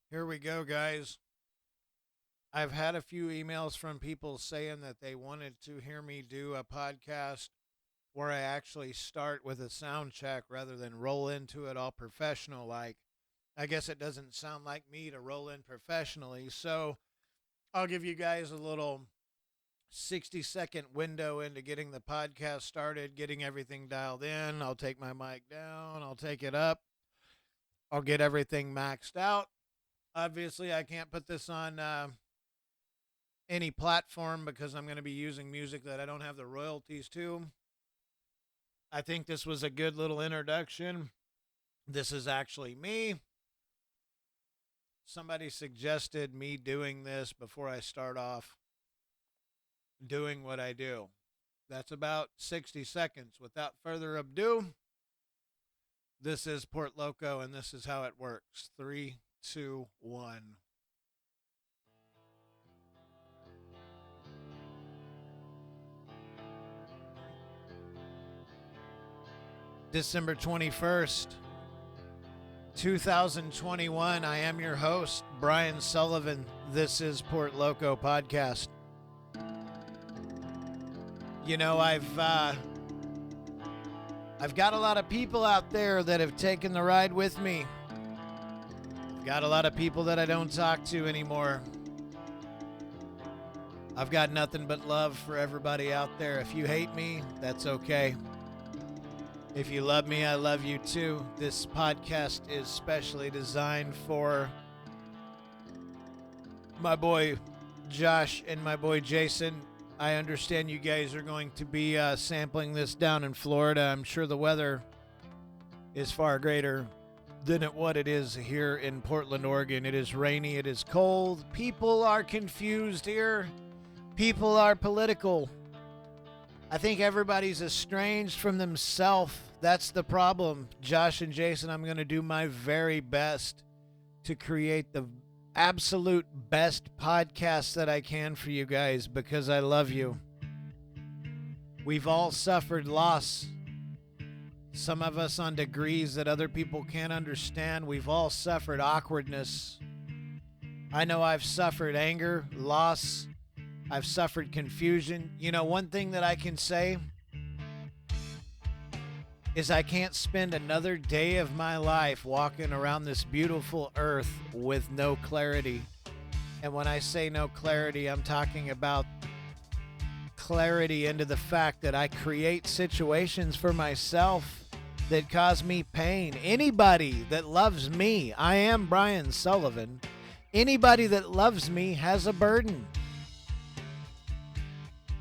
Here we go, guys. I've had a few emails from people saying that they wanted to hear me do a podcast where I actually start with a sound check rather than roll into it all professional like. I guess it doesn't sound like me to roll in professionally. So I'll give you guys a little 60-second window into getting the podcast started, getting everything dialed in. I'll take my mic down, I'll take it up, I'll get everything maxed out. Obviously, I can't put this on any platform because I'm going to be using music that I don't have the royalties to. I think this was a good little introduction. This is actually me. Somebody suggested me doing this before I start off doing what I do. That's about 60 seconds. Without further ado, this is Port Loco, and this is how it works. Three, two, one. December 21st, 2021. I am your host, Brian Sullivan. This is Port Loco Podcast. You know, I've got a lot of people out there that have taken the ride with me. I've got a lot of people that I don't talk to anymore. I've got nothing but love for everybody out there. If you hate me, that's okay. If you love me, I love you too. This podcast is specially designed for my boy Josh and my boy Jason. I understand you guys are going to be sampling this down in Florida. I'm sure the weather is far greater than what it is here in Portland, Oregon. It is rainy, it is cold. People are confused here. People are political. I think everybody's estranged from themselves. That's the problem. Josh and Jason, I'm going to do my very best to create the absolute best podcast that I can for you guys because I love you. We've all suffered loss. Some of us on degrees that other people can't understand. We've all suffered awkwardness. I know I've suffered anger, loss. I've suffered confusion. You know, one thing that I can say is I can't spend another day of my life walking around this beautiful earth with no clarity. And when I say no clarity, I'm talking about clarity into the fact that I create situations for myself that cause me pain. Anybody that loves me, I am Brian Sullivan. Anybody that loves me has a burden.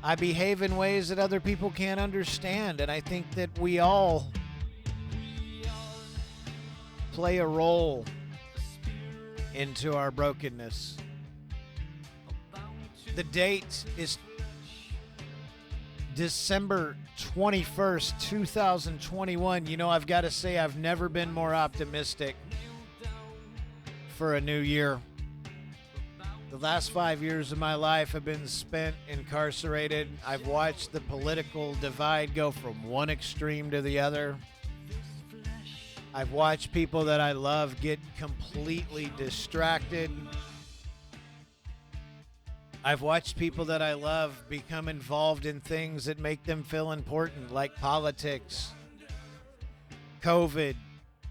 I behave in ways that other people can't understand, and I think that we all play a role into our brokenness. The date is December 21st, 2021. You know, I've got to say I've never been more optimistic for a new year. The last 5 years of my life have been spent incarcerated. I've watched the political divide go from one extreme to the other. I've watched people that I love get completely distracted. I've watched people that I love become involved in things that make them feel important, like politics, COVID,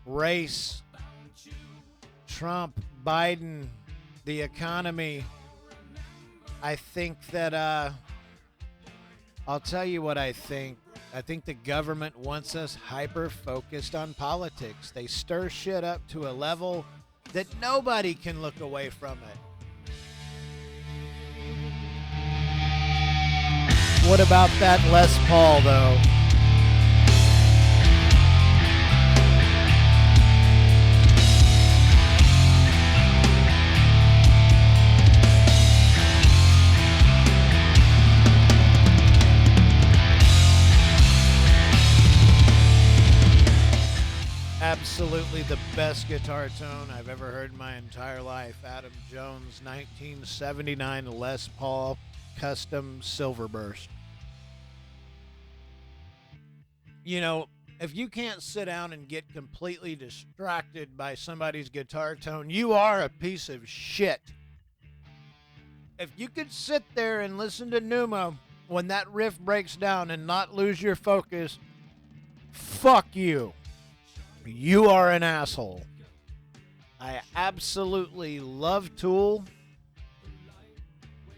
race, Trump, Biden, the economy. I think that, I'll tell you what I think. I think the government wants us hyper-focused on politics. They stir shit up to a level that nobody can look away from it. What about that Les Paul, though? Absolutely the best guitar tone I've ever heard in my entire life. Adam Jones, 1979 Les Paul Custom Silverburst. You know, If you can't sit down and get completely distracted by somebody's guitar tone, you are a piece of shit. If you could sit there and listen to Numa when that riff breaks down and not lose your focus, fuck you. You are an asshole. I absolutely love Tool.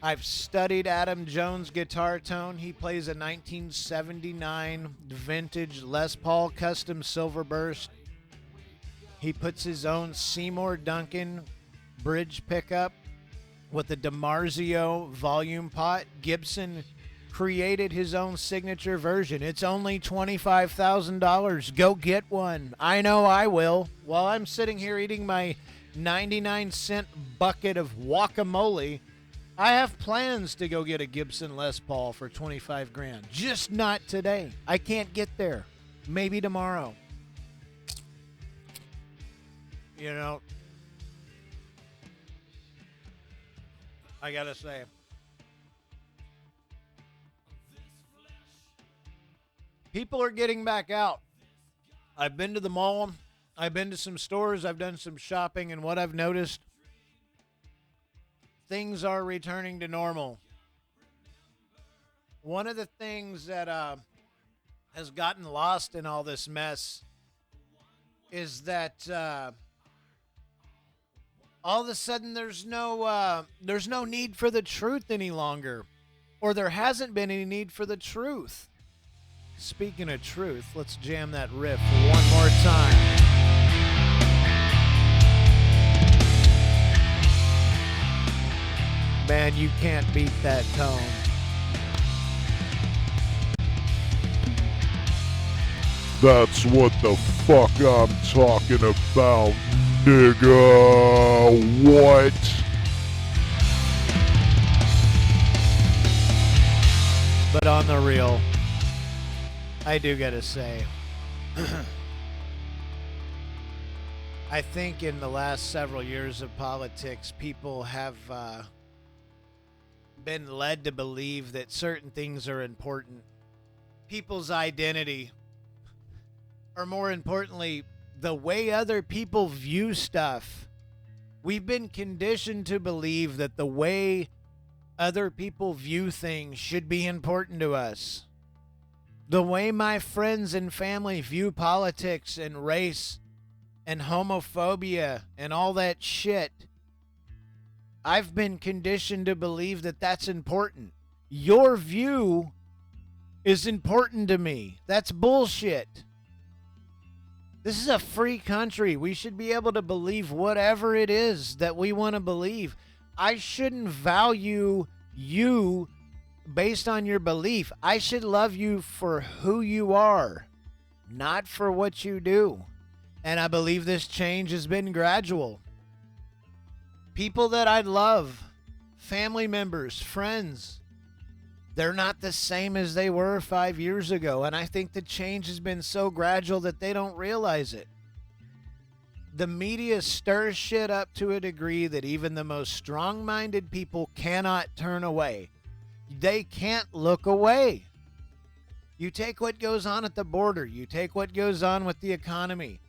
I've studied Adam Jones' guitar tone. He plays a 1979 vintage Les Paul custom Silverburst. He puts his own Seymour Duncan bridge pickup with a DiMarzio volume pot. Gibson created his own signature version. It's only $25,000. Go get one. I know I will. While I'm sitting here eating my 99-cent bucket of guacamole, I have plans to go get a Gibson Les Paul for 25 grand. Just not today. I can't get there. Maybe tomorrow. You know, I gotta say, people are getting back out. I've been to the mall. I've been to some stores. I've done some shopping, and what I've noticed, things are returning to normal. One of the things that has gotten lost in all this mess is that all of a sudden there's no need for the truth any longer, or there hasn't been any need for the truth. Speaking of truth, let's jam that riff one more time. Man, you can't beat that tone. That's what the fuck I'm talking about, nigga. What? But on the real, I do gotta say, I think in the last several years of politics, people have been led to believe that certain things are important. People's identity, or more importantly, the way other people view stuff. We've been conditioned to believe that the way other people view things should be important to us. The way my friends and family view politics and race and homophobia and all that shit, I've been conditioned to believe that that's important. Your view is important to me. That's bullshit. This is a free country. We should be able to believe whatever it is that we want to believe. I shouldn't value you based on your belief. I should love you for who you are, not for what you do. And I believe this change has been gradual. People that I love, family members, friends, they're not the same as they were 5 years ago. And I think the change has been so gradual that they don't realize it. The media stirs shit up to a degree that even the most strong-minded people cannot turn away. They can't look away. You take what goes on at the border. You take what goes on with the economy.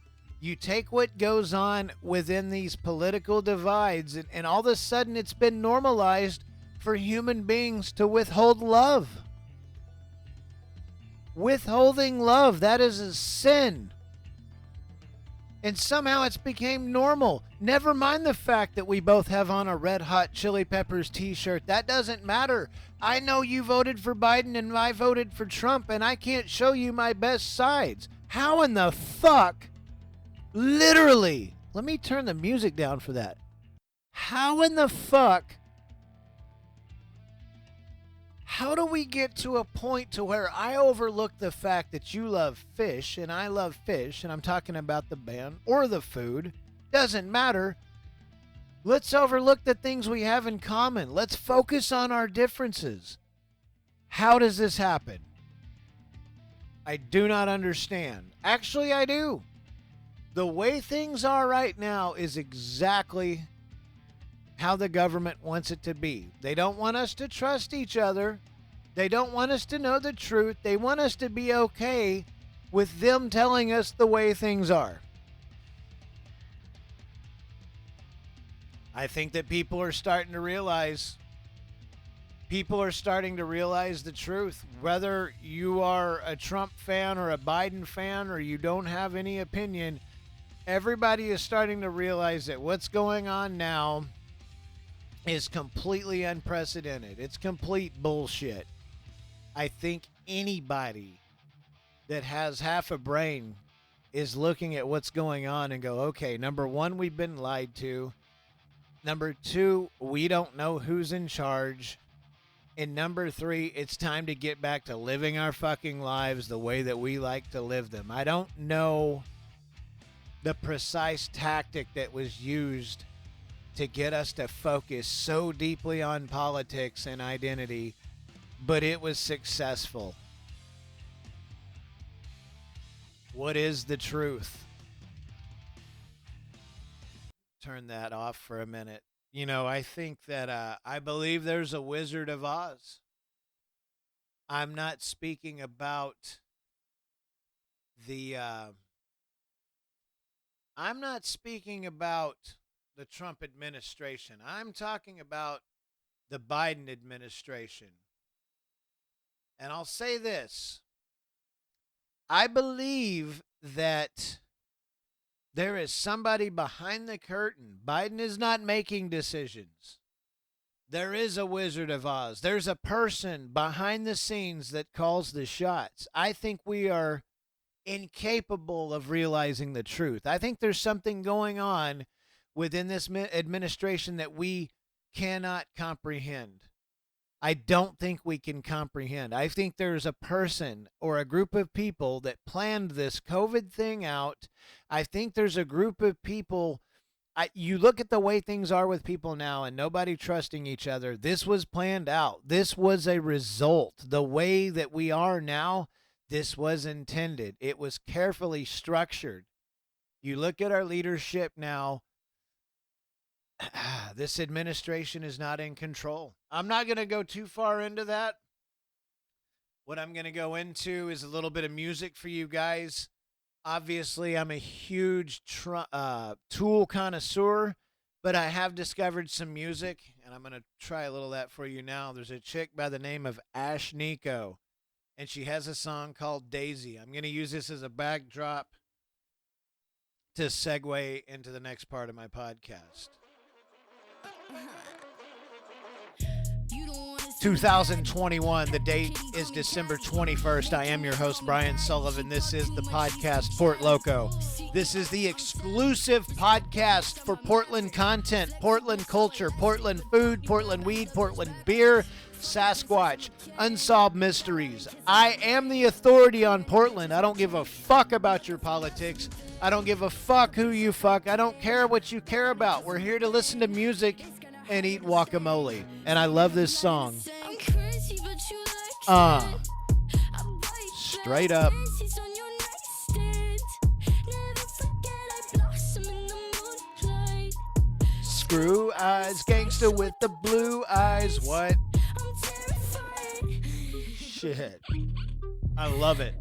You take what goes on within these political divides, and all of a sudden it's been normalized for human beings to withhold love. Withholding love, that is a sin. And somehow it's became normal. Never mind the fact that we both have on a Red Hot Chili Peppers t-shirt. That doesn't matter. I know you voted for Biden and I voted for Trump, and I can't show you my best sides. How in the fuck? Literally. Let me turn the music down for that. How in the fuck? How do we get to a point to where I overlook the fact that you love fish and I love fish, and I'm talking about the band or the food? Doesn't matter. Let's overlook the things we have in common. Let's focus on our differences. How does this happen? I do not understand. Actually, I do. The way things are right now is exactly how the government wants it to be. They don't want us to trust each other. They don't want us to know the truth. They want us to be okay with them telling us the way things are. I think that people are starting to realize the truth. Whether you are a Trump fan or a Biden fan or you don't have any opinion, everybody is starting to realize that what's going on now is completely unprecedented. It's complete bullshit. I think anybody that has half a brain is looking at what's going on and go, okay, number one, we've been lied to. Number two, we don't know who's in charge. And number three, it's time to get back to living our fucking lives the way that we like to live them. I don't know the precise tactic that was used to get us to focus so deeply on politics and identity, but it was successful. What is the truth? Turn that off for a minute. You know, I think that I believe there's a Wizard of Oz. I'm not speaking about the Trump administration. I'm talking about the Biden administration. And I'll say this. I believe that there is somebody behind the curtain. Biden is not making decisions. There is a Wizard of Oz. There's a person behind the scenes that calls the shots. I think we are incapable of realizing the truth. I think there's something going on within this administration that we cannot comprehend. I don't think we can comprehend. I think there's a person or a group of people that planned this COVID thing out. I think there's a group of people. You look at the way things are with people now and nobody trusting each other. This was planned out. This was a result. The way that we are now, this was intended. It was carefully structured. You look at our leadership now. This administration is not in control. I'm not going to go too far into that. What I'm going to go into is a little bit of music for you guys. Obviously, I'm a huge Tool connoisseur, but I have discovered some music, and I'm going to try a little of that for you now. There's a chick by the name of Ash Nico, and she has a song called Daisy. I'm going to use this as a backdrop to segue into the next part of my podcast. 2021, the date is December 21st. I am your host, Brian Sullivan. This is the podcast Port Loco. This is the exclusive podcast for Portland content, Portland culture, Portland food, Portland weed, Portland beer, Sasquatch, unsolved mysteries. I am the authority on Portland. I don't give a fuck about your politics. I don't give a fuck who you fuck. I don't care what you care about. We're here to listen to music and eat guacamole. And I love this song. Straight up. Screw eyes, gangster with the blue eyes. What? Shit. I love it.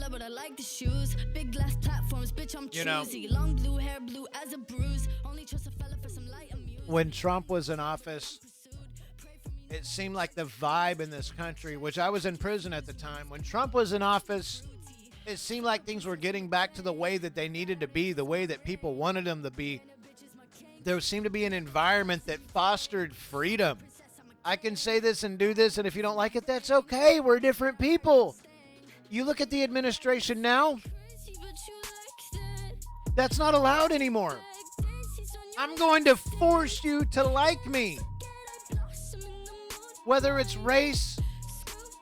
But I like the shoes. Big glass platforms, bitch, I'm choosy. Long blue hair, blue as a bruise. Only trust a fella for some light amusement. When Trump was in office, it seemed like the vibe in this country, which I was in prison at the time. When Trump was in office, it seemed like things were getting back to the way that they needed to be, the way that people wanted them to be. There seemed to be an environment that fostered freedom. I can say this and do this, and if you don't like it, that's okay. We're different people. You look at the administration now, that's not allowed anymore. I'm going to force you to like me. Whether it's race,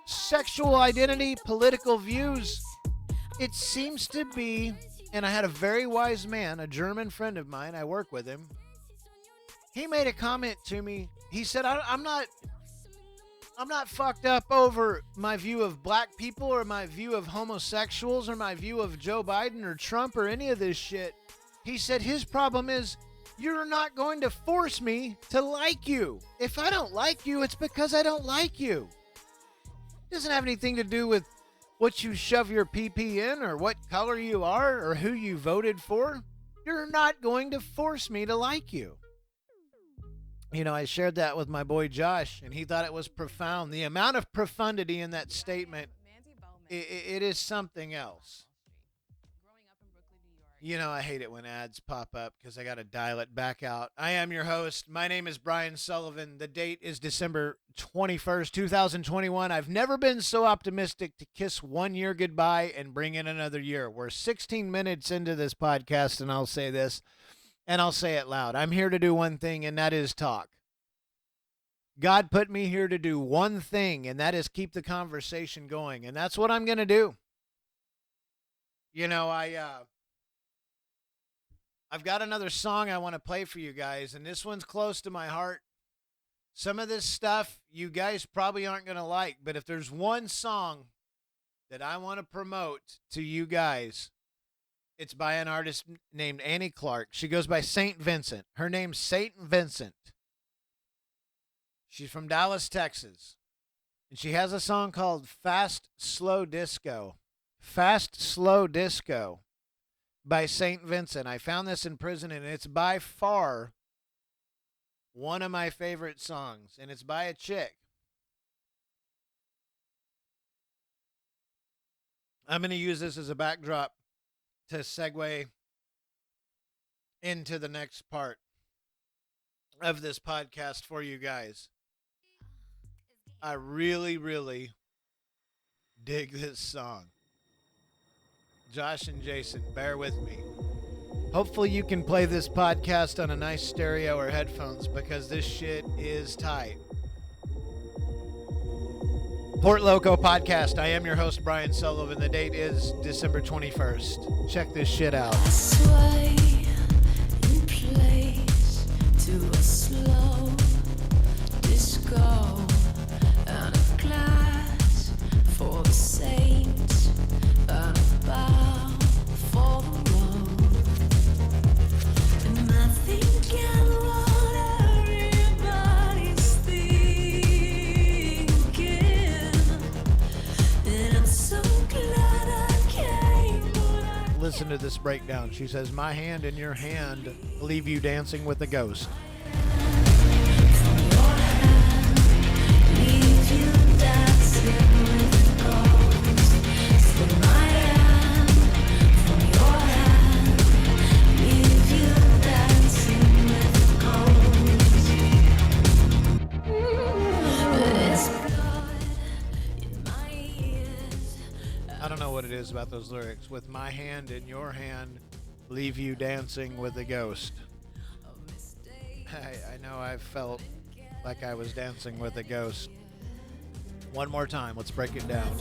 sexual identity, political views, it seems to be, and I had a very wise man, a German friend of mine, I work with him. He made a comment to me. He said, I'm not fucked up over my view of black people or my view of homosexuals or my view of Joe Biden or Trump or any of this shit. He said his problem is You're not going to force me to like you. If I don't like you, it's because I don't like you. It doesn't have anything to do with what you shove your PP in or what color you are or who you voted for. You're not going to force me to like you. You know, I shared that with my boy Josh, and he thought it was profound. The amount of profundity in that statement, it is something else. You know, I hate it when ads pop up because I got to dial it back out. I am your host. My name is Brian Sullivan. The date is December 21st, 2021. I've never been so optimistic to kiss 1 year goodbye and bring in another year. We're 16 minutes into this podcast, and I'll say this, and I'll say it loud. I'm here to do one thing, and that is talk. God put me here to do one thing, and that is keep the conversation going, and that's what I'm going to do. You know, I've got another song I want to play for you guys, and this one's close to my heart. Some of this stuff you guys probably aren't going to like, but if there's one song that I want to promote to you guys, it's by an artist named Annie Clark. She goes by St. Vincent. Her name's St. Vincent. She's from Dallas, Texas, and she has a song called Fast Slow Disco. Fast Slow Disco by St. Vincent. I found this in prison, and it's by far one of my favorite songs, and it's by a chick. I'm going to use this as a backdrop to segue into the next part of this podcast for you guys. I really, really dig this song. Josh and Jason, bear with me. Hopefully you can play this podcast on a nice stereo or headphones because this shit is tight. Port Loco Podcast. I am your host, Brian Sullivan. The date is December 21st. Check this shit out. I sway in place to a slow disco out of glass for the saints and a bow for the road. And I think what everybody's thinking, and I'm so glad I came. Listen to this breakdown. She says, my hand in your hand, leave you dancing with a ghost. I don't know what it is about those lyrics. With my hand in your hand, leave you dancing with a ghost. I know I felt like I was dancing with a ghost. One more time, let's break it down.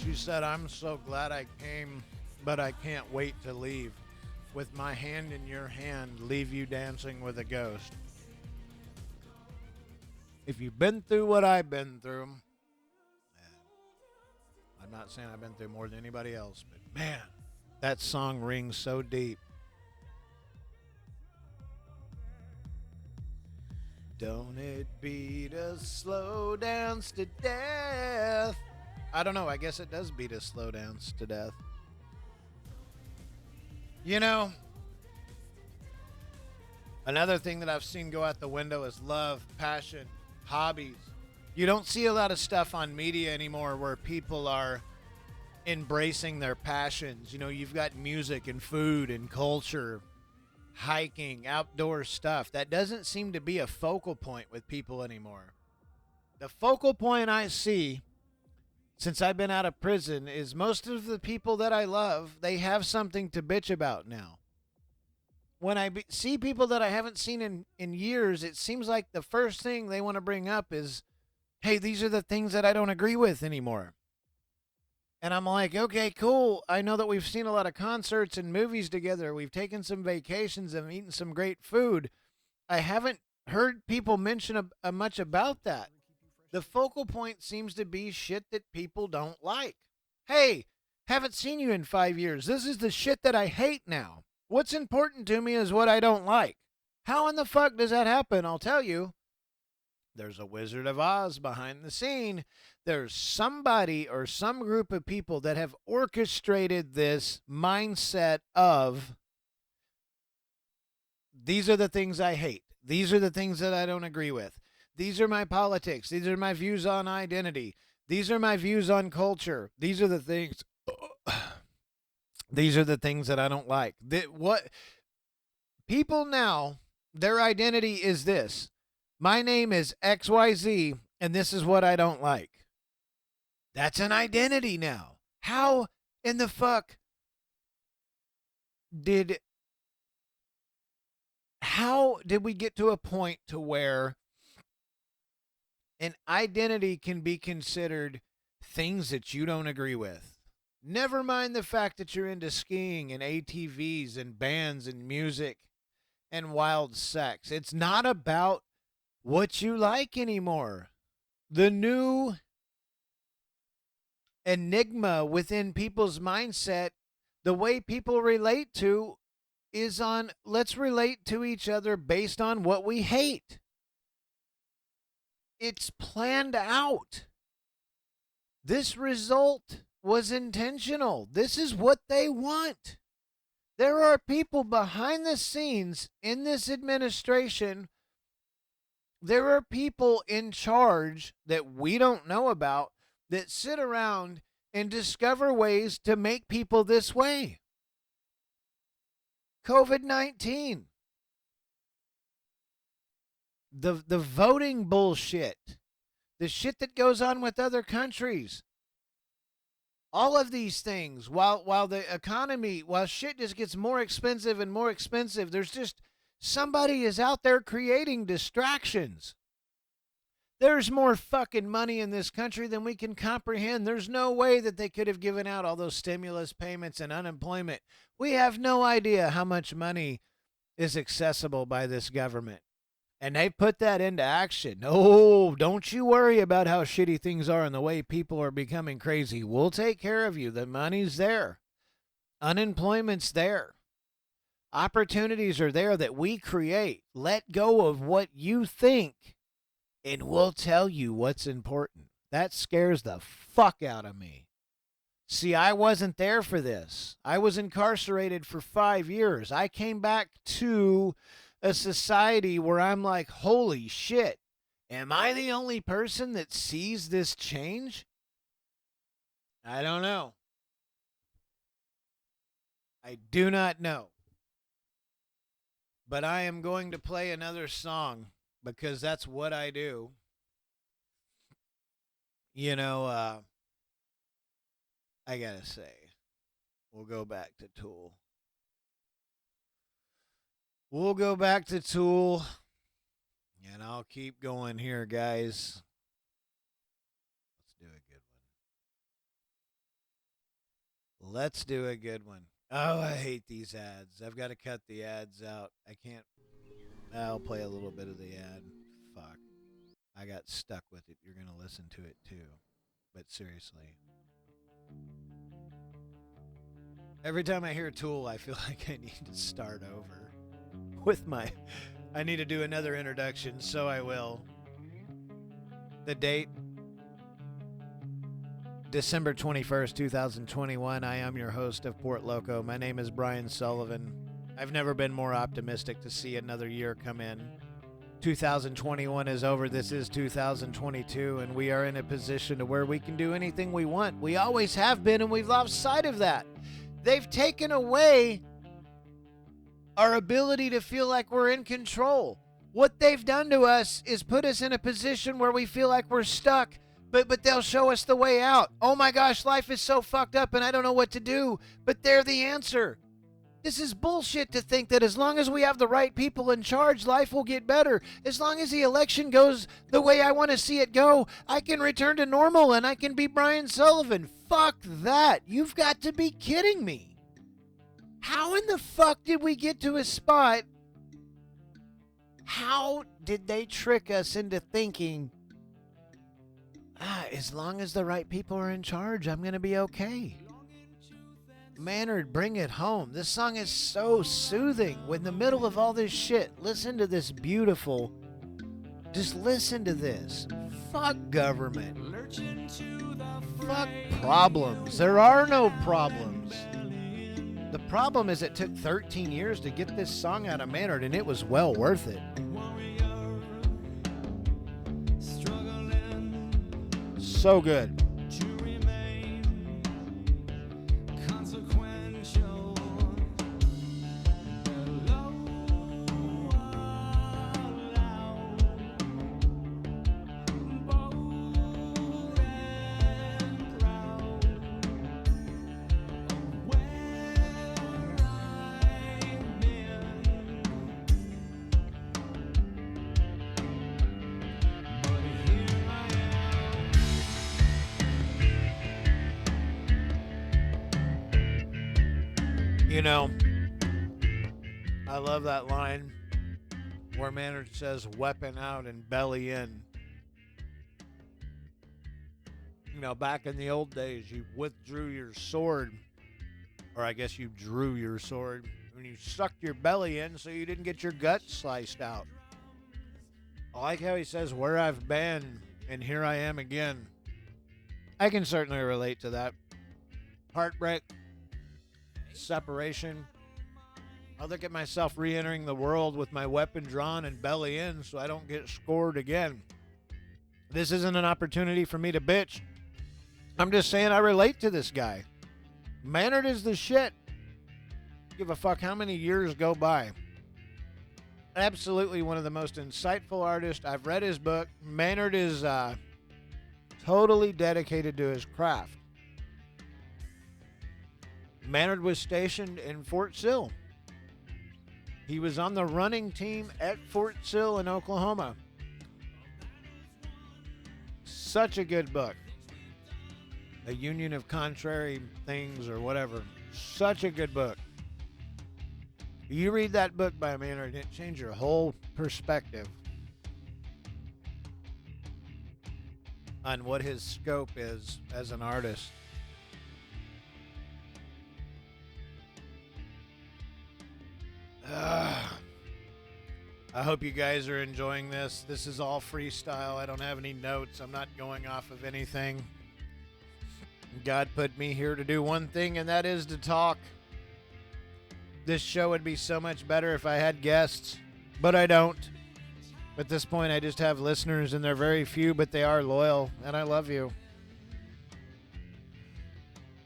She said, I'm so glad I came, but I can't wait to leave. With my hand in your hand, leave you dancing with a ghost. If you've been through what I've been through, and I'm not saying I've been through more than anybody else, but man, that song rings so deep. Don't it beat a slow dance to death? I don't know. I guess it does beat a slow dance to death. You know, another thing that I've seen go out the window is love, passion, hobbies. You don't see a lot of stuff on media anymore where people are embracing their passions. You know, you've got music and food and culture, hiking, outdoor stuff. That doesn't seem to be a focal point with people anymore. The focal point I see since I've been out of prison is most of the people that I love, they have something to bitch about now. When I see people that I haven't seen in years, it seems like the first thing they want to bring up is, hey, these are the things that I don't agree with anymore. And I'm like, okay, cool. I know that we've seen a lot of concerts and movies together. We've taken some vacations and eaten some great food. I haven't heard people mention much about that. The focal point seems to be shit that people don't like. Hey, haven't seen you in 5 years. This is the shit that I hate now. What's important to me is what I don't like. How in the fuck does that happen? I'll tell you. There's a Wizard of Oz behind the scene. There's somebody or some group of people that have orchestrated this mindset of these are the things I hate. These are the things that I don't agree with. These are my politics. These are my views on identity. These are my views on culture. These are the things. These are the things that I don't like. What people now, their identity is this. My name is XYZ, and this is what I don't like. That's an identity now. How in the fuck did we get to a point to where an identity can be considered things that you don't agree with? Never mind the fact that you're into skiing and ATVs and bands and music and wild sex. It's not about what you like anymore. The new enigma within people's mindset, the way people relate to, is on let's relate to each other based on what we hate. It's planned out. This result was intentional. This is what they want. There are people behind the scenes in this administration. There are people in charge that we don't know about that sit around and discover ways to make people this way. COVID-19. The voting bullshit. The shit that goes on with other countries. All of these things, while the economy, while shit just gets more expensive and more expensive, there's just somebody is out there creating distractions. There's more fucking money in this country than we can comprehend. There's no way that they could have given out all those stimulus payments and unemployment. We have no idea how much money is accessible by this government. And they put that into action. Oh, don't you worry about how shitty things are and the way people are becoming crazy. We'll take care of you. The money's there. Unemployment's there. Opportunities are there that we create. Let go of what you think, and we'll tell you what's important. That scares the fuck out of me. See, I wasn't there for this. I was incarcerated for 5 years. I came back to a society where I'm like, holy shit, am I the only person that sees this change? I don't know. I do not know. But I am going to play another song because that's what I do. You know, I gotta say, we'll go back to Tool. We'll go back to Tool, and I'll keep going here, guys. Let's do a good one. Let's do a good one. Oh, I hate these ads. I've got to cut the ads out. I can't. I'll play a little bit of the ad. Fuck. I got stuck with it. You're going to listen to it too. But seriously. Every time I hear Tool, I feel like I need to start over. I need to do another introduction, so I will. The date, December 21st, 2021. I am your host of Port Loco. My name is Brian Sullivan. I've never been more optimistic to see another year come in. 2021 is over. This is 2022, and we are in a position to where we can do anything we want. We always have been, and we've lost sight of that. They've taken away our ability to feel like we're in control. What they've done to us is put us in a position where we feel like we're stuck, but they'll show us the way out. Oh my gosh, life is so fucked up and I don't know what to do, but they're the answer. This is bullshit to think that as long as we have the right people in charge, life will get better. As long as the election goes the way I want to see it go, I can return to normal and I can be Brian Sullivan. Fuck that. You've got to be kidding me. How in the fuck did we get to a spot? How did they trick us into thinking, as long as the right people are in charge, I'm going to be okay? Maynard, bring it home. This song is so soothing. In the middle of all this shit, listen to this beautiful. Just listen to this. Fuck government. Fuck problems. There are no problems. The problem is it took 13 years to get this song out of Maynard, and it was well worth it. So good. You know, I love that line where Maynard says weapon out and belly in. You know, back in the old days, you withdrew your sword, or I guess you drew your sword, when you sucked your belly in so you didn't get your guts sliced out. I like how he says, where I've been, and here I am again. I can certainly relate to that. Heartbreak. Separation. I look at myself re-entering the world with my weapon drawn and belly in so I don't get scored again. This isn't an opportunity for me to bitch. I'm just saying I relate to this guy. Maynard is the shit. Give a fuck how many years go by. Absolutely one of the most insightful artists. I've read his book. Maynard is totally dedicated to his craft. Maynard was stationed in Fort Sill. He was on the running team at Fort Sill in Oklahoma. Such a good book. A Union of Contrary Things or whatever. Such a good book. You read that book by Maynard, it changed your whole perspective on what his scope is as an artist. I hope you guys are enjoying this. This is all freestyle. I don't have any notes. I'm not going off of anything. God put me here to do one thing, and that is to talk. This show would be so much better if I had guests, but I don't. At this point, I just have listeners, and they're very few, but they are loyal, and I love you.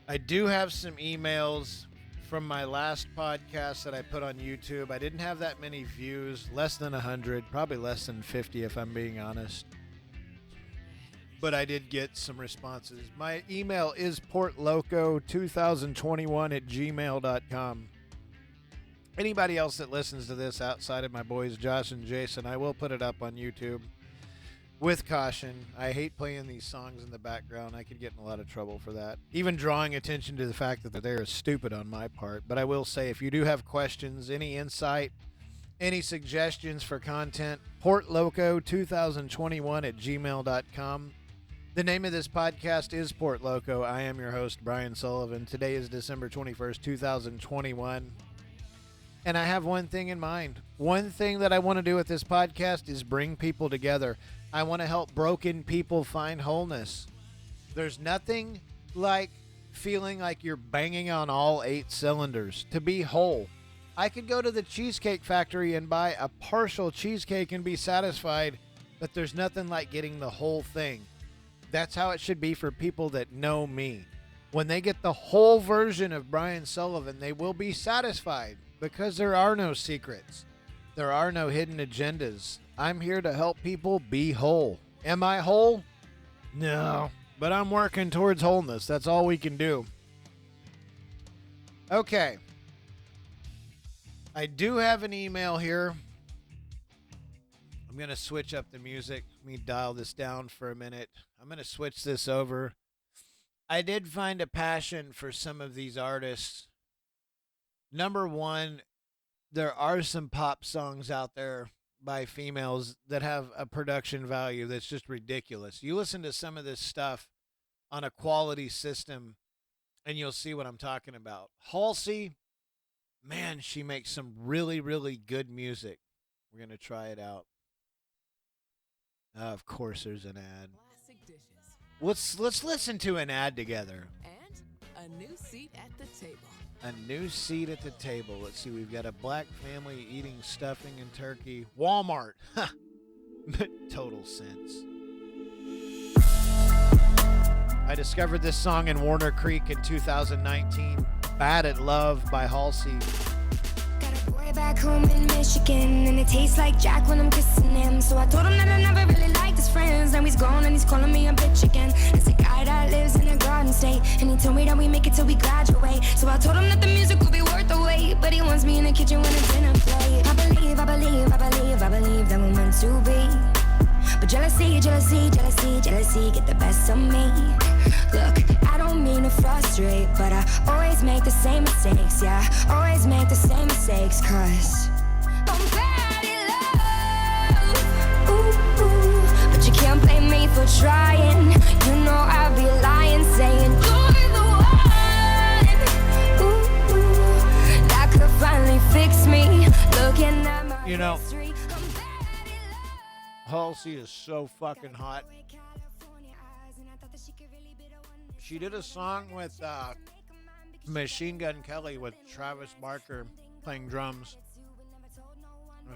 I do have some emails from my last podcast that I put on YouTube. I didn't have that many views, less than 100, probably less than 50 if I'm being honest. But I did get some responses. My email is portloco2021@gmail.com. Anybody else that listens to this outside of my boys Josh and Jason, I will put it up on YouTube. With caution, I hate playing these songs in the background. I could get in a lot of trouble for that. Even drawing attention to the fact that they're stupid on my part. But I will say, if you do have questions, any insight, any suggestions for content, portloco2021@gmail.com. The name of this podcast is Port Loco. I am your host, Brian Sullivan. Today is December 21st, 2021. And I have one thing in mind. One thing that I want to do with this podcast is bring people together. I want to help broken people find wholeness. There's nothing like feeling like you're banging on all 8 cylinders. To be whole. I could go to the Cheesecake Factory and buy a partial cheesecake and be satisfied, but there's nothing like getting the whole thing. That's how it should be for people that know me. When they get the whole version of Brian Sullivan, they will be satisfied because there are no secrets. There are no hidden agendas. I'm here to help people be whole. Am I whole? No, but I'm working towards wholeness. That's all we can do. Okay. I do have an email here. I'm going to switch up the music. Let me dial this down for a minute. I'm going to switch this over. I did find a passion for some of these artists. Number one, there are some pop songs out there by females that have a production value that's just ridiculous. You listen to some of this stuff on a quality system and you'll see what I'm talking about. Halsey, man, she makes some really, really good music. We're going to try it out. Of course, there's an ad. Classic dishes. Let's listen to an ad together. And a new seat at the table. A new seat at the table. Let's see. We've got a black family eating stuffing and turkey. Walmart. Total sense. I discovered this song in Warner Creek in 2019. Bad at Love by Halsey. Got a boy back home in Michigan, and it tastes like Jack when I'm kissing him. So I told him that I never really liked his friends. Now he's gone and he's calling me a bitch again. It's a guy that lives in a garden state, and he told me that we make it till we graduate. So I told him that the music will be worth the wait, but he wants me in the kitchen when it's dinner plate. I believe that we're meant to be. But jealousy, get the best of me. Look, I don't mean to frustrate, but I always make the same mistakes, yeah. Always make the same mistakes, cause I'm bad at love. Ooh, ooh. But you can't blame me for trying. You know I'd be lying, saying you're the one. Ooh, ooh. That could finally fix me. Looking at my history. Halsey is so fucking hot. She did a song with Machine Gun Kelly with Travis Barker playing drums.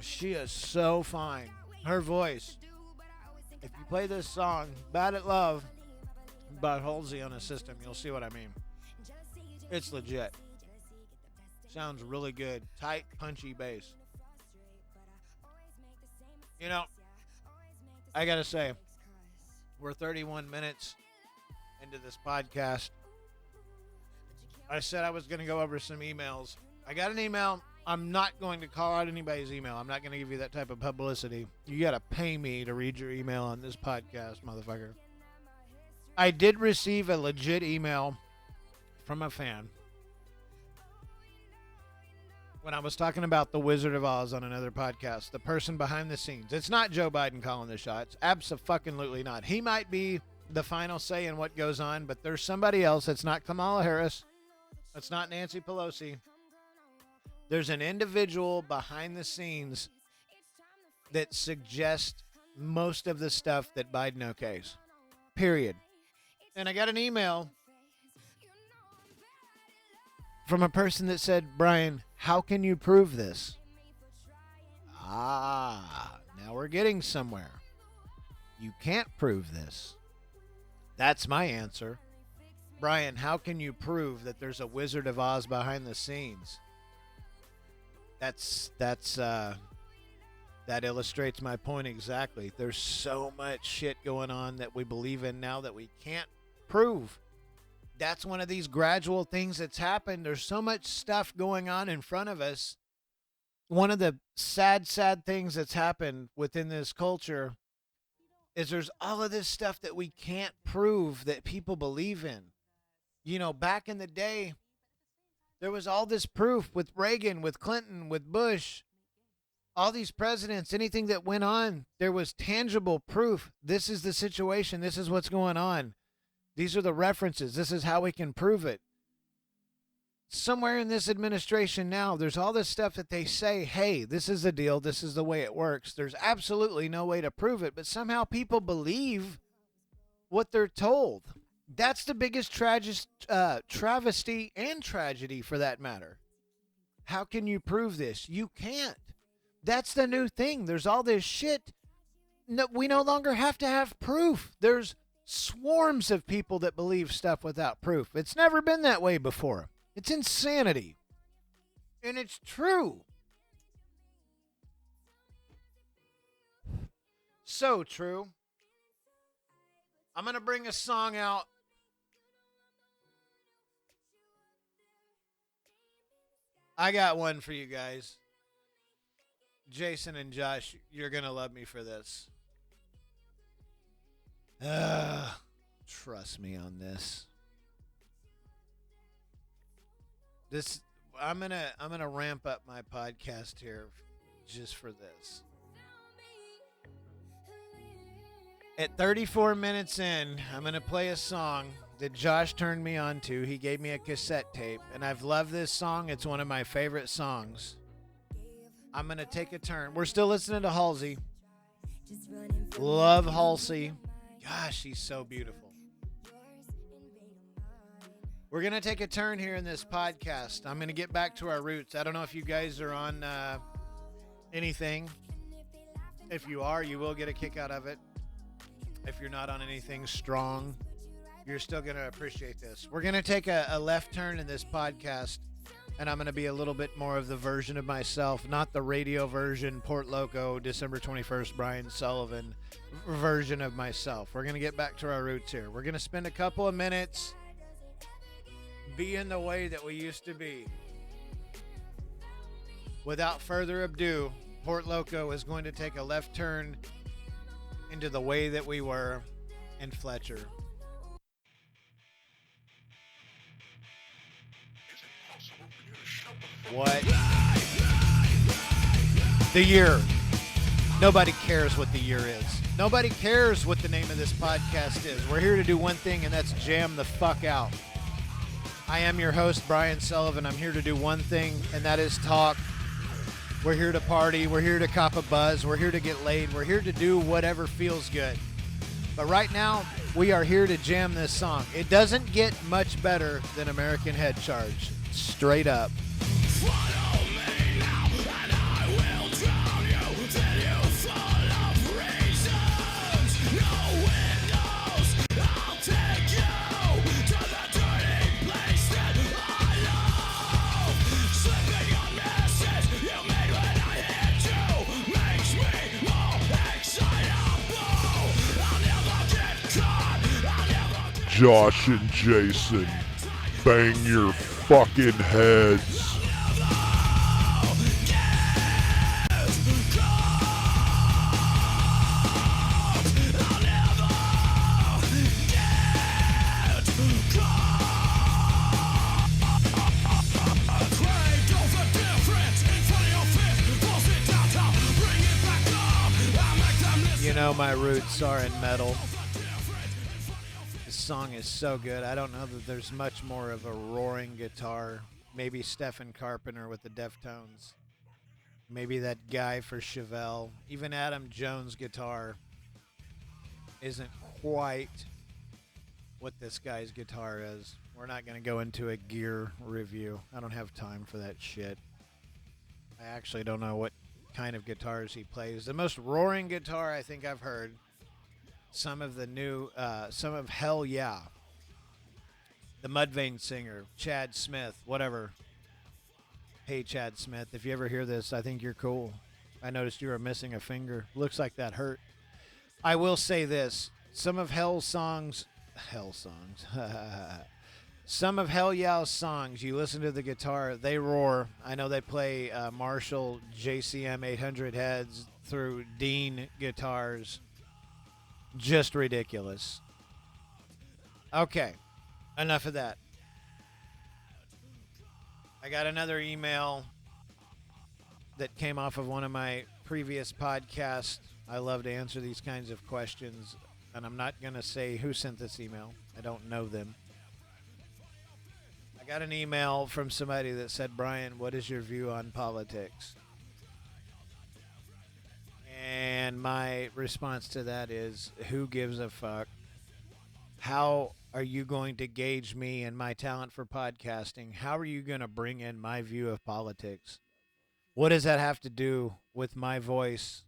She is so fine. Her voice. If you play this song, Bad at Love, by Halsey on a system, you'll see what I mean. It's legit. Sounds really good. Tight, punchy bass. You know, I gotta say, we're 31 minutes into this podcast. I said I was gonna go over some emails. I got an email. I'm not going to call out anybody's email. I'm not gonna give you that type of publicity. You gotta pay me to read your email on this podcast, motherfucker. I did receive a legit email from a fan when I was talking about the Wizard of Oz on another podcast, the person behind the scenes. It's not Joe Biden calling the shots. Abso-fucking-lutely not. He might be the final say in what goes on, but there's somebody else. It's not Kamala Harris. It's not Nancy Pelosi. There's an individual behind the scenes that suggests most of the stuff that Biden okays. Period. And I got an email from a person that said, Brian, how can you prove this? Now we're getting somewhere. You can't prove this. That's my answer. Brian, how can you prove that there's a Wizard of Oz behind the scenes? That illustrates my point exactly. There's so much shit going on that we believe in now that we can't prove. That's one of these gradual things that's happened. There's so much stuff going on in front of us. One of the sad things that's happened within this culture is there's all of this stuff that we can't prove that people believe in. You know, back in the day, there was all this proof with Reagan, with Clinton, with Bush, all these presidents, anything that went on, there was tangible proof. This is the situation. This is what's going on. These are the references. This is how we can prove it. Somewhere in this administration now, there's all this stuff that they say, hey, this is the deal. This is the way it works. There's absolutely no way to prove it, but somehow people believe what they're told. That's the biggest travesty and tragedy for that matter. How can you prove this? You can't. That's the new thing. There's all this shit. No, we no longer have to have proof. There's swarms of people that believe stuff without proof. It's never been that way before. It's insanity. And it's true. So true. I'm going to bring a song out. I got one for you guys. Jason and Josh, you're going to love me for this. Trust me on this. I'm gonna ramp up my podcast here just for this. At 34 minutes in, I'm gonna play a song that Josh turned me on to. He gave me a cassette tape, and I've loved this song. It's one of my favorite songs. I'm gonna take a turn. We're still listening to Halsey. Love Halsey. Gosh, she's so beautiful. We're going to take a turn here in this podcast. I'm going to get back to our roots. I don't know if you guys are on anything. If you are, you will get a kick out of it. If you're not on anything strong, you're still going to appreciate this. We're going to take a left turn in this podcast, and I'm going to be a little bit more of the version of myself, not the radio version, Port Loco, December 21st, Brian Sullivan version of myself. We're going to get back to our roots here. We're going to spend a couple of minutes being the way that we used to be. Without further ado, Port Loco is going to take a left turn into the way that we were in Fletcher. What? The year. Nobody cares what the year is. Nobody cares what the name of this podcast is. We're here to do one thing, and that's jam the fuck out. I am your host, Brian Sullivan. I'm here to do one thing, and that is talk. We're here to party. We're here to cop a buzz. We're here to get laid. We're here to do whatever feels good. But right now, we are here to jam this song. It doesn't get much better than American Head Charge. Straight up. Josh and Jason, bang your fucking heads. You know my roots are in metal. Song is so good. I don't know that there's much more of a roaring guitar. Maybe Stephen Carpenter with the Deftones. Maybe that guy for Chevelle. Even Adam Jones' guitar isn't quite what this guy's guitar is. We're not going to go into a gear review. I don't have time for that shit. I actually don't know what kind of guitars he plays. The most roaring guitar I think I've heard, some of Hell Yeah, the Mudvayne singer, Chad Smith, whatever. Hey, Chad Smith, if you ever hear this, I think you're cool. I noticed you were missing a finger. Looks like that hurt. I will say this. Some of Hell songs, some of Hell Yeah's songs, you listen to the guitar, they roar. I know they play Marshall JCM 800 heads through Dean guitars. Just ridiculous. Okay, enough of that. I got another email that came off of one of my previous podcasts. I love to answer these kinds of questions, and I'm not going to say who sent this email. I don't know them. I got an email from somebody that said, Brian, what is your view on politics? And my response to that is, who gives a fuck? How are you going to gauge me and my talent for podcasting? How are you going to bring in my view of politics? What does that have to do with my voice?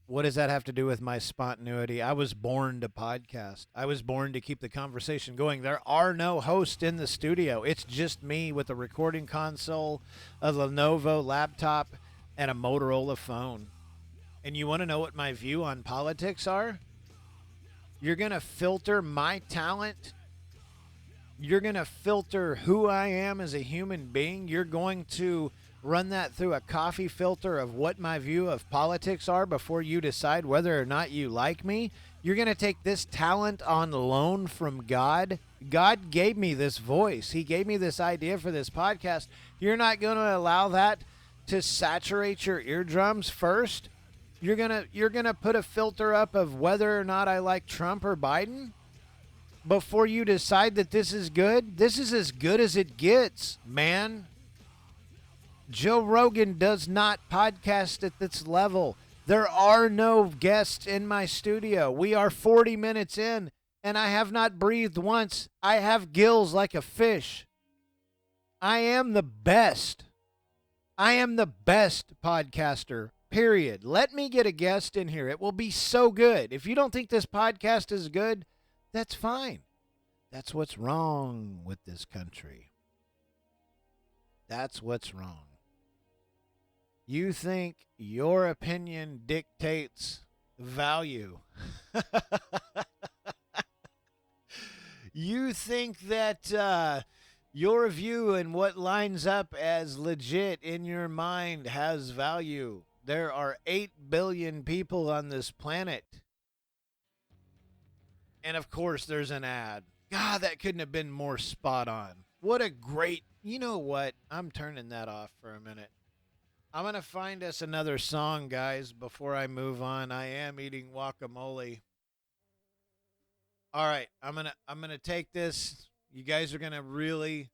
What does that have to do with my spontaneity? I was born to podcast. I was born to keep the conversation going. There are no hosts in the studio. It's just me with a recording console, a Lenovo laptop, and a Motorola phone. And you want to know what my view on politics are? You're going to filter my talent? You're going to filter who I am as a human being? You're going to run that through a coffee filter of what my view of politics are before you decide whether or not you like me? You're going to take this talent on loan from God? God gave me this voice. He gave me this idea for this podcast. You're not going to allow that to saturate your eardrums first? You're going to put a filter up of whether or not I like Trump or Biden before you decide that this is good? This is as good as it gets, man. Joe Rogan does not podcast at this level. There are no guests in my studio. We are 40 minutes in, and I have not breathed once. I have gills like a fish. I am the best. I am the best podcaster, period. Let me get a guest in here. It will be so good. If you don't think this podcast is good, that's fine. That's what's wrong with this country. That's what's wrong. You think your opinion dictates value. You think that your view and what lines up as legit in your mind has value. There are 8 billion people on this planet. And of course, there's an ad. God, that couldn't have been more spot on. What a great... You know what? I'm turning that off for a minute. I'm going to find us another song, guys, before I move on. I am eating guacamole. All right, I'm going to take this. You guys are going to really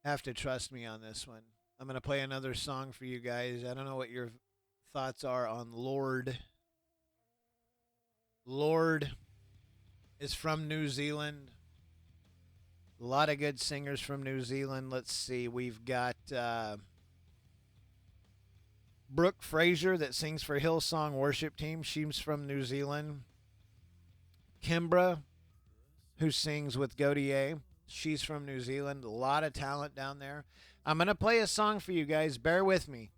have to trust me on this one. I'm going to play another song for you guys. I don't know what your thoughts are on Lorde. Lorde is from New Zealand. A lot of good singers from New Zealand. Let's see. We've got Brooke Fraser that sings for Hillsong Worship Team. She's from New Zealand. Kimbra, who sings with Godier. She's from New Zealand. A lot of talent down there. I'm going to play a song for you guys. Bear with me.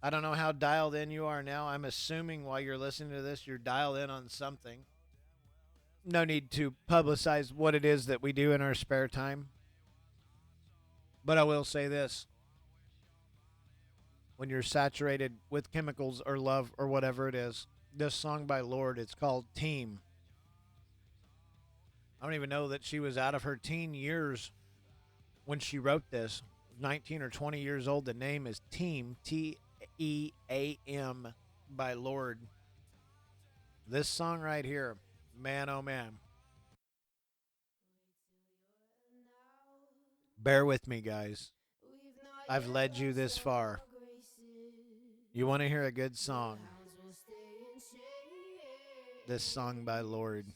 I don't know how dialed in you are now. I'm assuming while you're listening to this, you're dialed in on something. No need to publicize what it is that we do in our spare time. But I will say this. When you're saturated with chemicals or love or whatever it is, this song by Lorde, it's called Team. I don't even know that she was out of her teen years when she wrote this. 19 or 20 years old. The name is Team, T-E-A-M, by Lorde. This song right here, man, oh man. Bear with me, guys. I've led you this far. You want to hear a good song? This song by Lorde.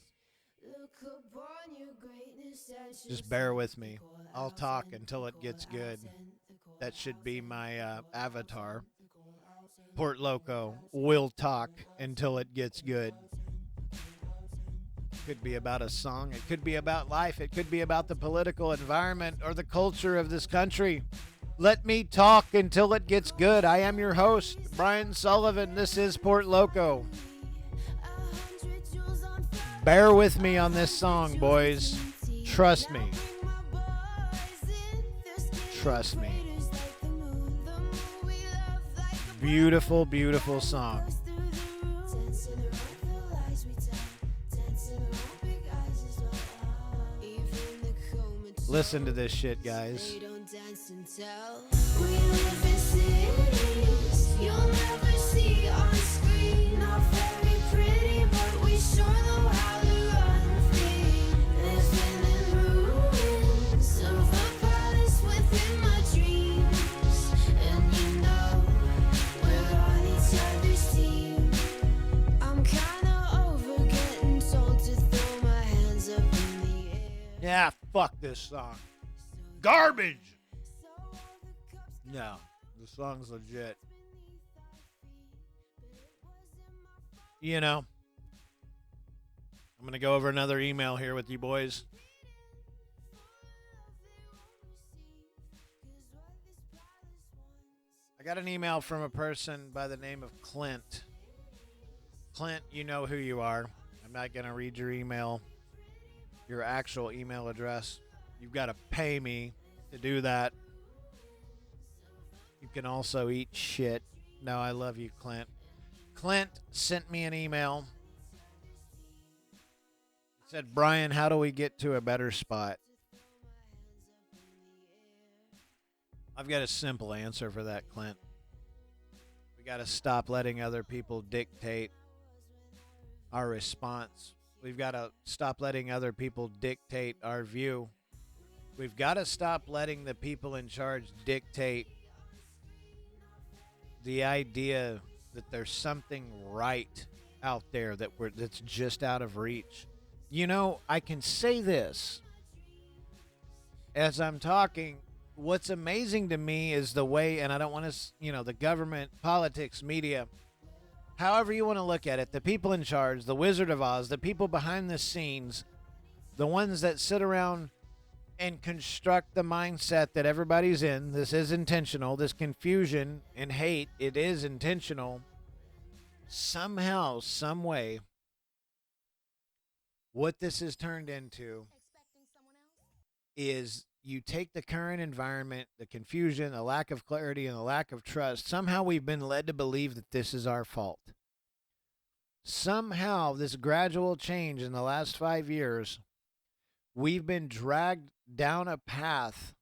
Just bear with me. I'll talk until it gets good. That should be my avatar. Port Loco will talk until it gets good. Could be about a song. It could be about life. It could be about the political environment or the culture of this country. Let me talk until it gets good. I am your host, Brian Sullivan. This is Port Loco. Bear with me on this song, boys. Trust me. Trust me. Beautiful, beautiful song. Listen to this shit, guys. We live in cities you'll never see on screen. Not very pretty, but we sure know how to run free. Living in ruins of a palace within my dreams. And you know we're on each other's team. I'm kinda over getting told to throw my hands up in the air. Yeah, fuck this song. Garbage! No, the song's legit. You know, I'm going to go over another email here with you boys. I got an email from a person by the name of Clint. Clint, you know who you are. I'm not going to read your email, your actual email address. You've got to pay me to do that. You can also eat shit. No, I love you, Clint. Clint sent me an email. He said, Brian, how do we get to a better spot? I've got a simple answer for that, Clint. We got to stop letting other people dictate our response. We've got to stop letting other people dictate our view. We've got to stop letting the people in charge dictate the idea that there's something right out there that's just out of reach. You know, I can say this as I'm talking. What's amazing to me is the way, and I don't want to, the government, politics, media, however you want to look at it, the people in charge, the Wizard of Oz, the people behind the scenes, the ones that sit around and construct the mindset that everybody's in. This is intentional. This confusion and hate, it is intentional. Somehow, some way, what this has turned into is you take the current environment, the confusion, the lack of clarity, and the lack of trust. Somehow we've been led to believe that this is our fault. Somehow, this gradual change in the last 5 years, we've been dragged down a path,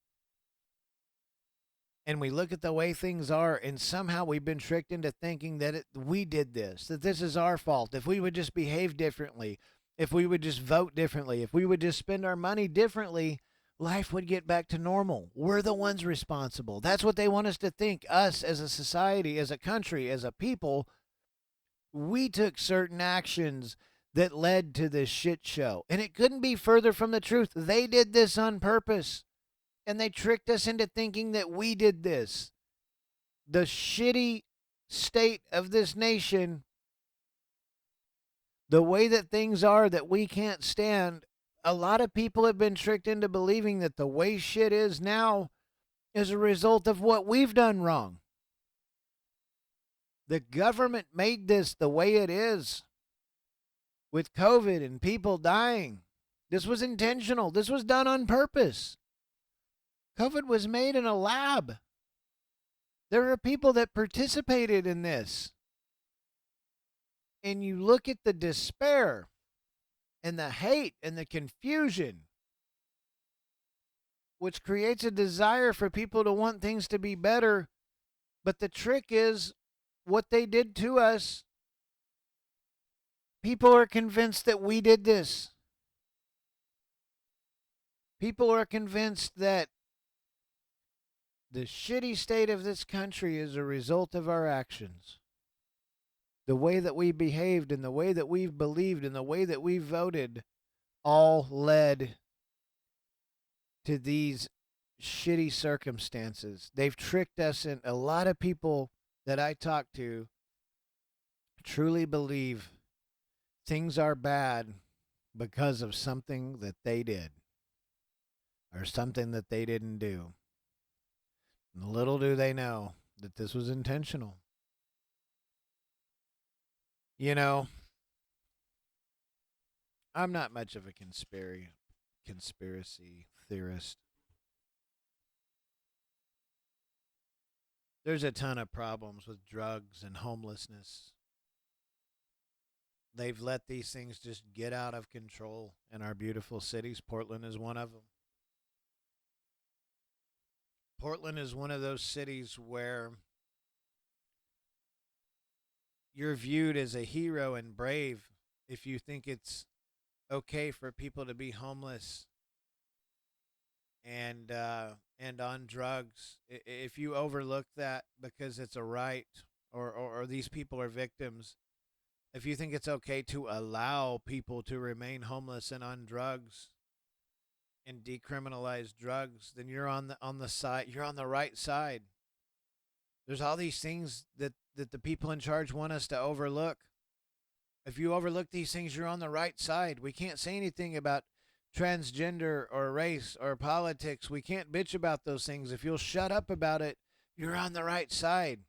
and we look at the way things are, and somehow we've been tricked into thinking that we did this, that this is our fault. If we would just behave differently, if we would just vote differently, if we would just spend our money differently, life would get back to normal. We're the ones responsible. That's what they want us to think. Us as a society, as a country, as a people, we took certain actions that led to this shit show. And it couldn't be further from the truth. They did this on purpose. And they tricked us into thinking that we did this. The shitty state of this nation, the way that things are that we can't stand, a lot of people have been tricked into believing that the way shit is now is a result of what we've done wrong. The government made this the way it is with COVID and people dying. This was intentional. This was done on purpose. COVID was made in a lab. There are people that participated in this. And you look at the despair and the hate and the confusion, which creates a desire for people to want things to be better. But the trick is what they did to us. People are convinced that we did this. People are convinced that the shitty state of this country is a result of our actions. The way that we behaved and the way that we've believed and the way that we voted all led to these shitty circumstances. They've tricked us, and a lot of people that I talk to truly believe things are bad because of something that they did or something that they didn't do. And little do they know that this was intentional. You know, I'm not much of a conspiracy theorist. There's a ton of problems with drugs and homelessness. They've let these things just get out of control in our beautiful cities. Portland is one of them. Portland is one of those cities where you're viewed as a hero and brave if you think it's okay for people to be homeless and on drugs. If you overlook that because it's a right or these people are victims, if you think it's okay to allow people to remain homeless and on drugs and decriminalize drugs, then you're on the side. You're on the right side. There's all these things that the people in charge want us to overlook. If you overlook these things, you're on the right side. We can't say anything about transgender or race or politics. We can't bitch about those things. If you'll shut up about it, you're on the right side.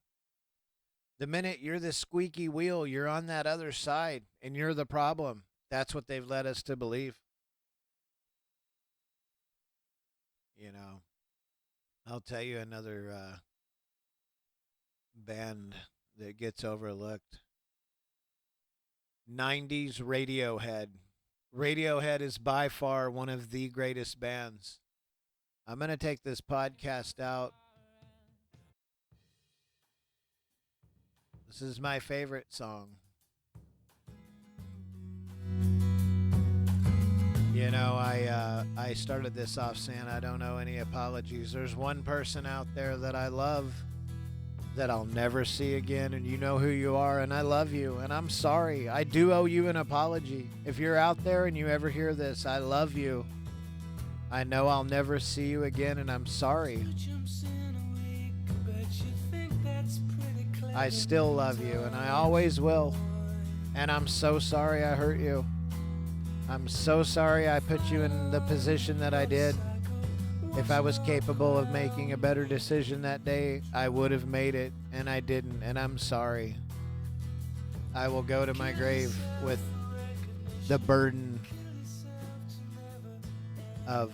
The minute you're the squeaky wheel, you're on that other side, and you're the problem. That's what they've led us to believe. You know, I'll tell you another band that gets overlooked. 90s Radiohead. Radiohead is by far one of the greatest bands. I'm going to take this podcast out. This is my favorite song. You know, I started this off saying I don't owe any apologies. There's one person out there that I love that I'll never see again, and you know who you are, and I love you, and I'm sorry. I do owe you an apology. If you're out there and you ever hear this, I love you. I know I'll never see you again, and I'm sorry. I still love you, and I always will. And I'm so sorry I hurt you. I'm so sorry I put you in the position that I did. If I was capable of making a better decision that day, I would have made it, and I didn't, and I'm sorry. I will go to my grave with the burden of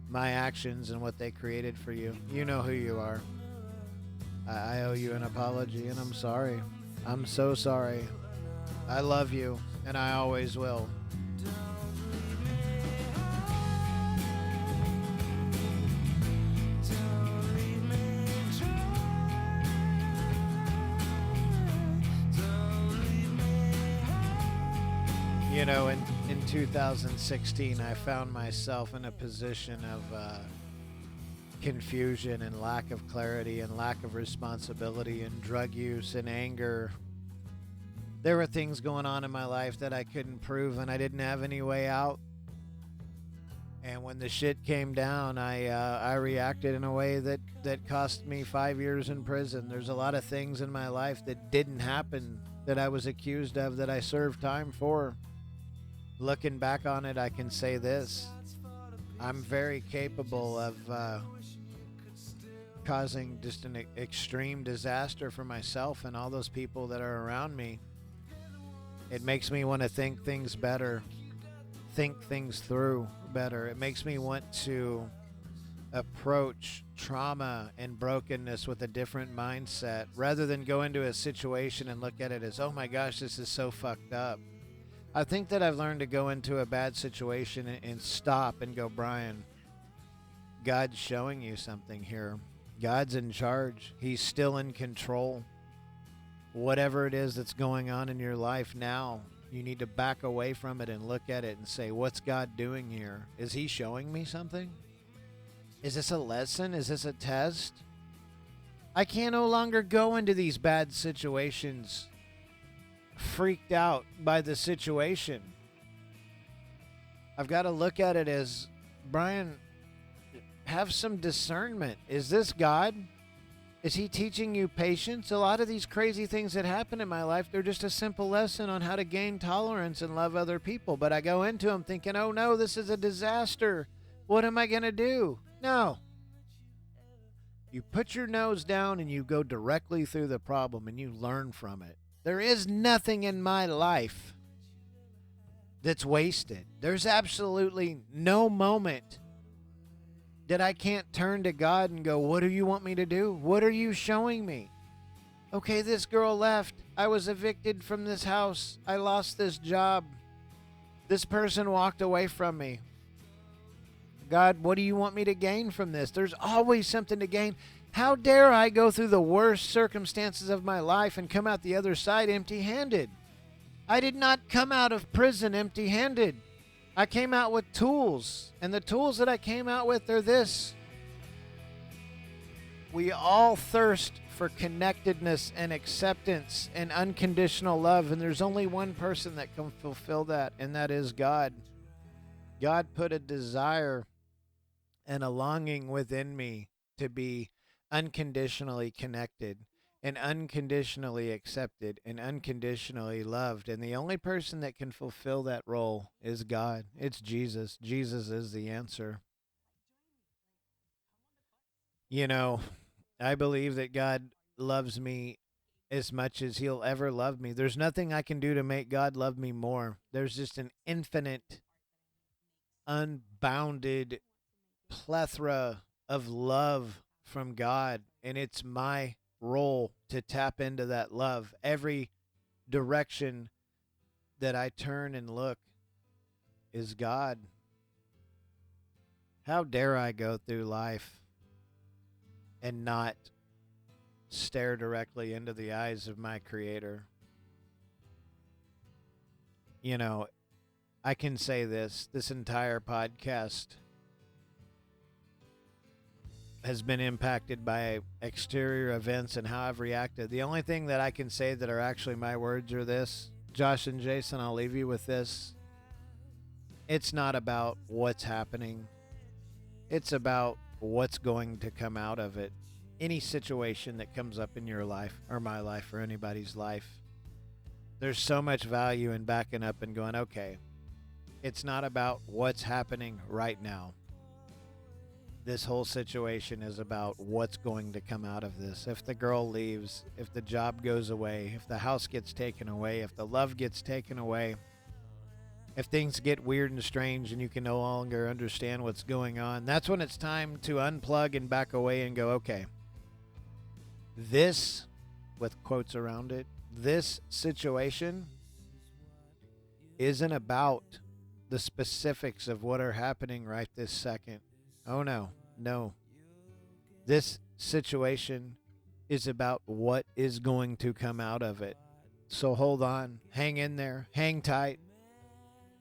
my actions and what they created for you. You know who you are. I owe you an apology, and I'm sorry. I'm so sorry. I love you, and I always will. You know, in 2016, I found myself in a position of confusion and lack of clarity and lack of responsibility and drug use and anger. There were things going on in my life that I couldn't prove, and I didn't have any way out. And when the shit came down, I reacted in a way that cost me 5 years in prison. There's a lot of things in my life that didn't happen that I was accused of that I served time for. Looking back on it, I can say this. I'm very capable of causing just an extreme disaster for myself and all those people that are around me. It makes me want to think things better, think things through better. It makes me want to approach trauma and brokenness with a different mindset rather than go into a situation and look at it as, oh my gosh, this is so fucked up. I think that I've learned to go into a bad situation and stop and go, Brian, God's showing you something here. God's in charge. He's still in control. Whatever it is that's going on in your life now, you need to back away from it and look at it and say, what's God doing here? Is he showing me something? Is this a lesson? Is this a test? I can no longer go into these bad situations freaked out by the situation. I've got to look at it as, Brian, have some discernment. Is this God? Is he teaching you patience? A lot of these crazy things that happen in my life, they're just a simple lesson on how to gain tolerance and love other people. But I go into them thinking, oh no, this is a disaster. What am I going to do? No. You put your nose down and you go directly through the problem and you learn from it. There is nothing in my life that's wasted. There's absolutely no moment that I can't turn to God and go, what do you want me to do? What are you showing me? Okay, this girl left. I was evicted from this house. I lost this job. This person walked away from me. God, what do you want me to gain from this? There's always something to gain. How dare I go through the worst circumstances of my life and come out the other side empty-handed? I did not come out of prison empty-handed. I came out with tools, and the tools that I came out with are this. We all thirst for connectedness and acceptance and unconditional love, and there's only one person that can fulfill that, and that is God. God put a desire and a longing within me to be unconditionally connected and unconditionally accepted and unconditionally loved. And the only person that can fulfill that role is God. It's Jesus. Jesus is the answer. You know, I believe that God loves me as much as he'll ever love me. There's nothing I can do to make God love me more. There's just an infinite, unbounded plethora of love from God, and it's my role to tap into that love. Every direction that I turn and look is God. How dare I go through life and not stare directly into the eyes of my Creator? You know, I can say this entire podcast has been impacted by exterior events and how I've reacted. The only thing that I can say that are actually my words are this. Josh and Jason, I'll leave you with this. It's not about what's happening. It's about what's going to come out of it. Any situation that comes up in your life or my life or anybody's life, there's so much value in backing up and going, okay, it's not about what's happening right now. This whole situation is about what's going to come out of this. If the girl leaves, if the job goes away, if the house gets taken away, if the love gets taken away, if things get weird and strange and you can no longer understand what's going on, that's when it's time to unplug and back away and go, okay, this, with quotes around it, this situation isn't about the specifics of what are happening right this second. Oh, no. This situation is about what is going to come out of it. So hold on, hang in there, hang tight,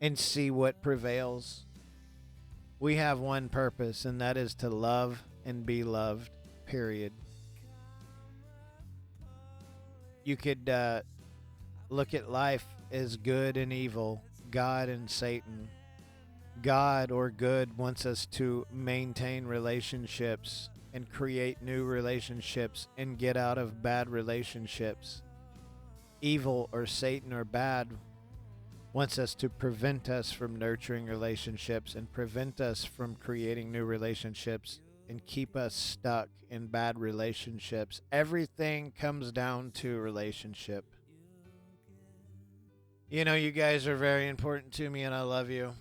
and see what prevails. We have one purpose, and that is to love and be loved, period. You could look at life as good and evil, God and Satan. God or good wants us to maintain relationships and create new relationships and get out of bad relationships. Evil or Satan or bad wants us to prevent us from nurturing relationships and prevent us from creating new relationships and keep us stuck in bad relationships. Everything comes down to relationship. You know, you guys are very important to me and I love you.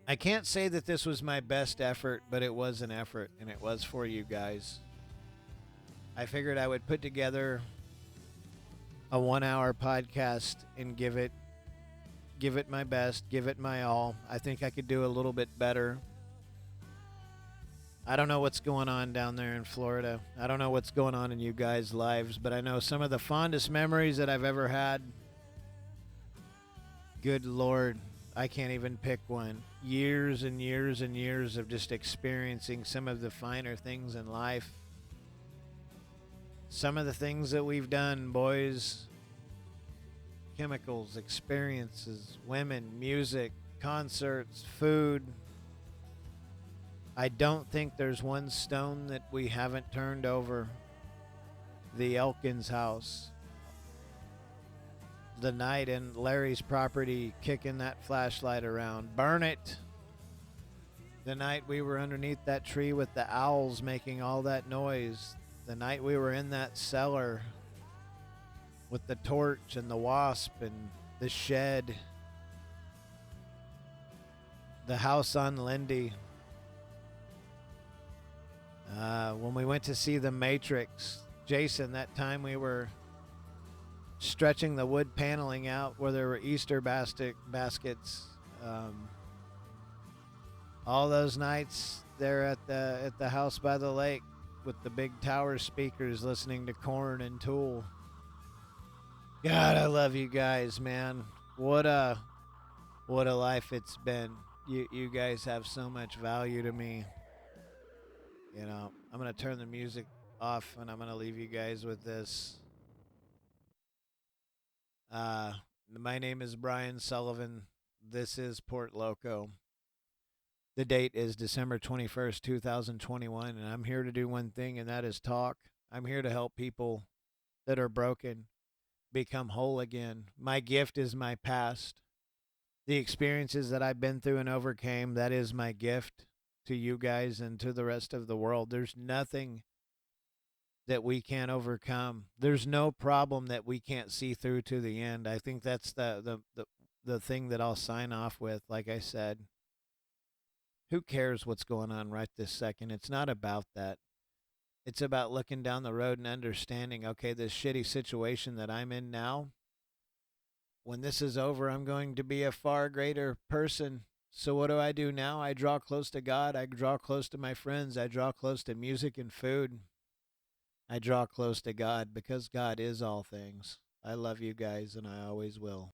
I can't say that this was my best effort, but it was an effort, and it was for you guys. I figured I would put together a 1-hour podcast and give it my best, give it my all. I think I could do a little bit better. I don't know what's going on down there in Florida. I don't know what's going on in you guys' lives, but I know some of the fondest memories that I've ever had. Good Lord, I can't even pick one. Years and years and years of just experiencing some of the finer things in life. Some of the things that we've done, boys. Chemicals, experiences, women, music, concerts, food. I don't think there's one stone that we haven't turned over. The Elkins house. The night in Larry's property, kicking that flashlight around. Burn it. The night we were underneath that tree with the owls making all that noise. The night we were in that cellar with the torch and the wasp and the shed. The house on Lindy. When we went to see The Matrix. Jason, that time we were stretching the wood paneling out where there were Easter baskets. All those nights there at the house by the lake with the big tower speakers listening to Korn and Tool. God, I love you guys, man. What a life it's been. You guys have so much value to me. You know, I'm going to turn the music off and I'm going to leave you guys with this. My name is Brian Sullivan. This is Port Loco. The date is December 21st, 2021, and I'm here to do one thing, and that is talk. I'm here to help people that are broken become whole again. My gift is my past. The experiences that I've been through and overcame, that is my gift to you guys and to the rest of the world. There's nothing that we can't overcome. There's no problem that we can't see through to the end. I think that's the thing that I'll sign off with, like I said. Who cares what's going on right this second? It's not about that. It's about looking down the road and understanding, okay, this shitty situation that I'm in now, when this is over, I'm going to be a far greater person. So what do I do now? I draw close to God. I draw close to my friends. I draw close to music and food. I draw close to God because God is all things. I love you guys, and I always will.